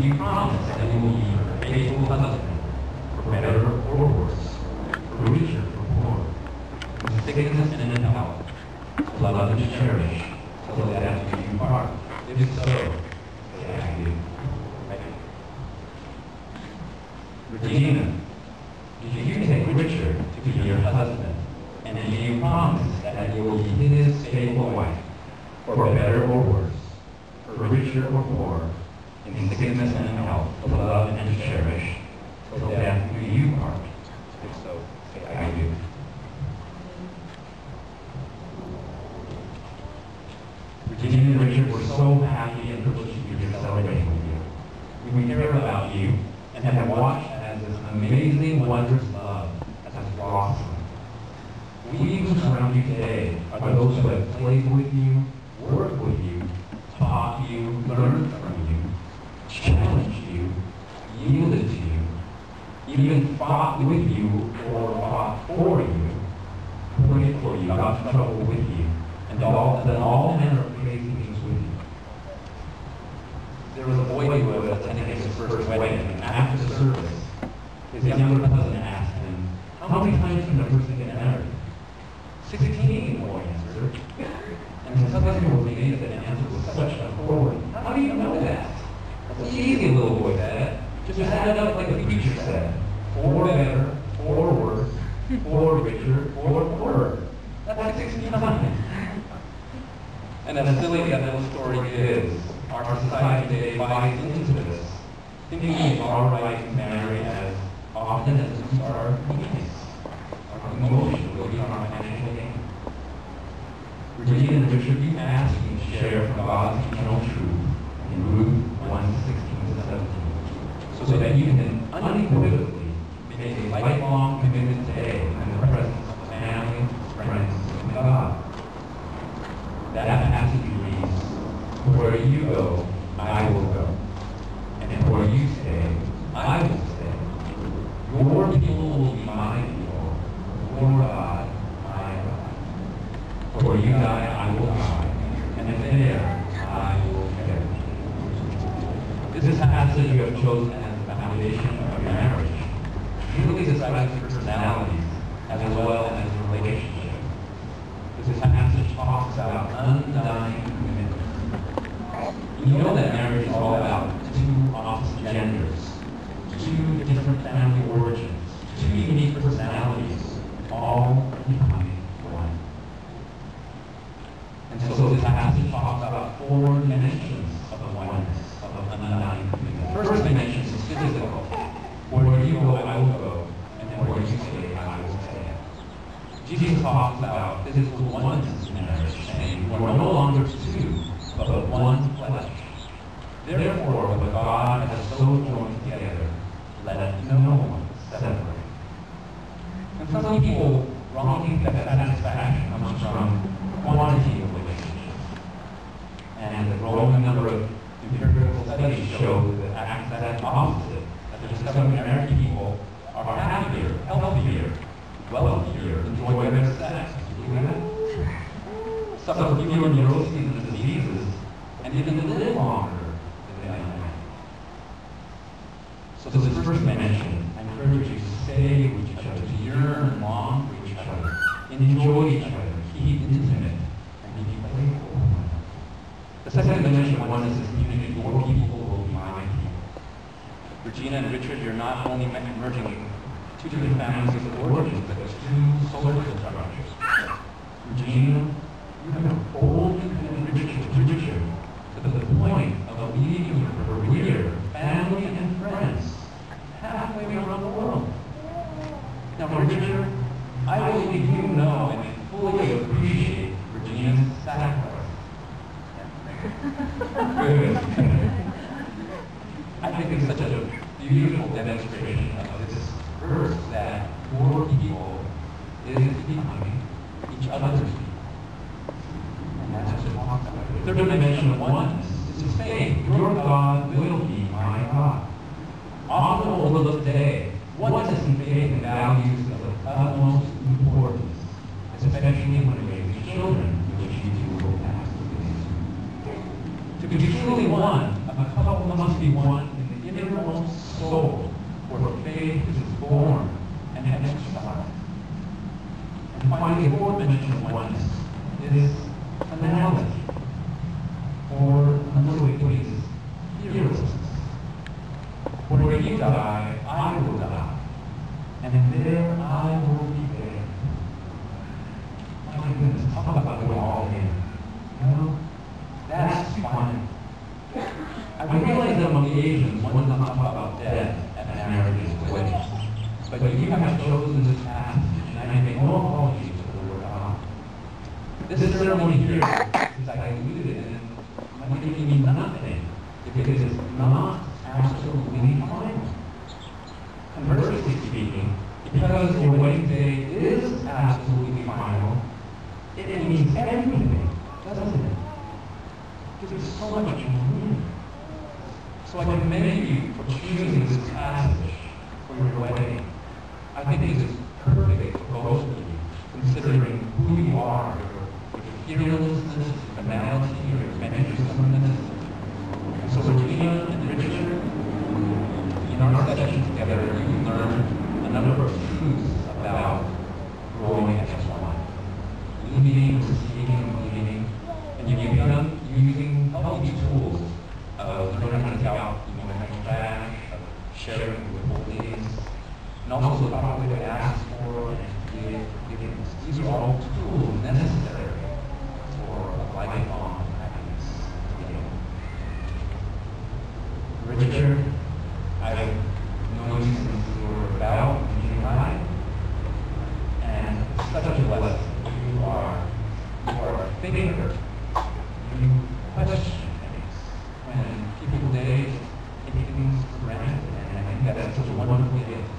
you promise that you will be a faithful husband, for better or worse, for richer or poor, in sickness and in health, to love and to cherish, till death do you part? If so, say I do. Regina, do you take Richard to be your husband, and do you promise that you will be his faithful wife, for better or worse, for richer or poorer, in sickness and in health, to love and to cherish, till death do you part? If so, say I do. Virginia and Richard, we're so happy and privileged to be here celebrating with you. We care about you and have watched as this amazing, wondrous love has blossomed. We who surround you today are those who have played with you, worked with you, taught you, learned from you, challenged you, yielded to you, even fought with you or fought for you, prayed for you, got in trouble with you, and done all manner of crazy things with you. There was a boy who was attending his first wedding, and after the service, his younger cousin asked him, "How many times can a person get married?" 16, the boy answered. And his cousin was amazed that the answer was such authority. "How do you know that?" "It's easy," the little boy said. "Just add it up like the preacher said. 4 better, 4 worse, 4 richer, 4 poorer. That's 16 times." And as silly as that little story is, our society today buys into this, thinking it's our right to marry as often as we are needs, our emotional or our financial gain. Regina and Richard, you asked me to share from God's eternal truth in Ruth 1:16-17, so that you can unequivocally make a lifelong commitment today in the presence of family, friends, and God. That passage reads, "Where you go, I will go, and where you stay, I will stay. Your people will be my people, your God, my God. Where you die, I will die, and there I will perish." This passage you have chosen as the foundation of your marriage really describes personalities as well as relationships. This passage talks about undying commitment. You know that marriage is all about 2 opposite genders, 2 different family origins, 2 unique personalities, all becoming one. And so this passage talks about 4 dimensions of the oneness, of undying commitment. The first dimension is physical. Where you go, I will go, and where you stay, I will stay. Jesus talks about physical oneness in marriage, saying, "You are no longer 2, but 1 flesh. Therefore, what God has so joined together, let no one separate." And some people wrongly think that satisfaction comes from quantity of relationships. And the growing number of empirical studies show that that's opposite. That the discovered married people are happier, healthier, wealthier, enjoy better sex. Do you believe that? Suffer fewer neuroses and diseases, and even live longer than they are. So this first dimension, I encourage you to stay with each other, to yearn and long for each other, enjoy each other, keep intimate, and be playful. The second dimension of oneness is community. Your people will be my people. Regina and Richard, you're not only merging 2 different families of origins, but 2 social structures. Regina, you have a bold commitment to Richard to the point of leading your career, family, and friends halfway around the world. Now, Richard, I believe you know and fully appreciate Regina's sacrifice. Good. I think it's such a beautiful demonstration of this verse that your people is becoming each other's people. And that's what it talks about. The third dimension of oneness is faith. Your God will be my God. Often overlooked today, oneness in faith and values is of utmost importance, especially when raising children, which you do will pass. To be truly one, a couple must be one in the this analogy, or another way to put it is heroism. Where you die, I will die, and there I will be there. My goodness, talk about going all in. You know, that's fun. I realize that among Asians, one does not talk about death at marriages and weddings. But you have chosen this path, and I make no apologies to the Lord God. This ceremony here is diluted and might mean nothing if it is not absolutely final. Conversely speaking, because your wedding day is absolutely final, it means everything, doesn't it? It gives so much meaning. So I commend you for choosing this passage for your wedding. I think it is perfect for both of you, considering who you are, your fearlessness, your banality, your adventuresomeness. So Regina and Richard, in our session together, you learned a number of truths about growing as one. Leading, receiving, leading, and you've begun using healthy tools of learning how to take out emotional trash, of sharing with holdings, and also the proper way to ask for and give forgiveness. These are all tools necessary for a lifelong happiness together. Richard, I've known you since you were about junior high, and it's such a blessing. You are a thinker. You question things when people today take things for granted, and I think that's such a wonderful gift.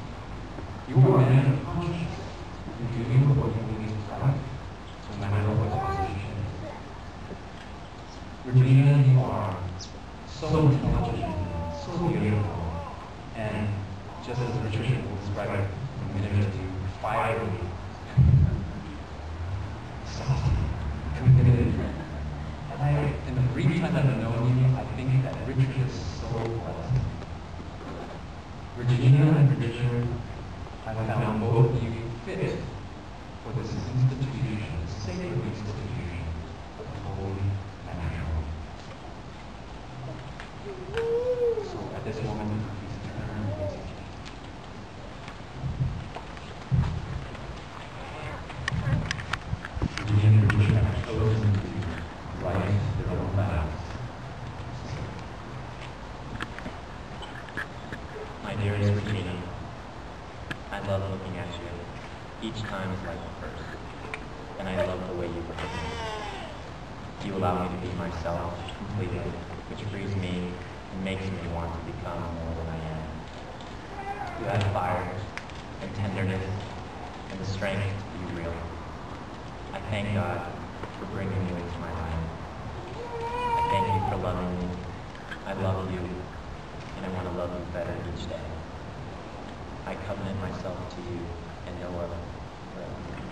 You are a man of conscience. You do what you believe is right, no matter what the position is. Regina, you are so intelligent, so beautiful, and just as Richard will describe it in a minute or two, fiery, saucy, committed. And in the brief time that I've known you, I think that Richard is so blessed. Regina and Richard, I found both of you fit for this institution, this sacred institution of holy matrimony. So at this moment, please turn and face each other. Regina and Richard have chosen to write their own vows. My dearest Regina, I love looking at you. Each time is like the first. And I love the way you look at me. You allow me to be myself completely, which frees me and makes me want to become more than I am. You have fire and tenderness and the strength to be real. I thank God for bringing you into my life. I thank you for loving me. I love you, and I want to love you better each day. I covenant myself to you and no other forever.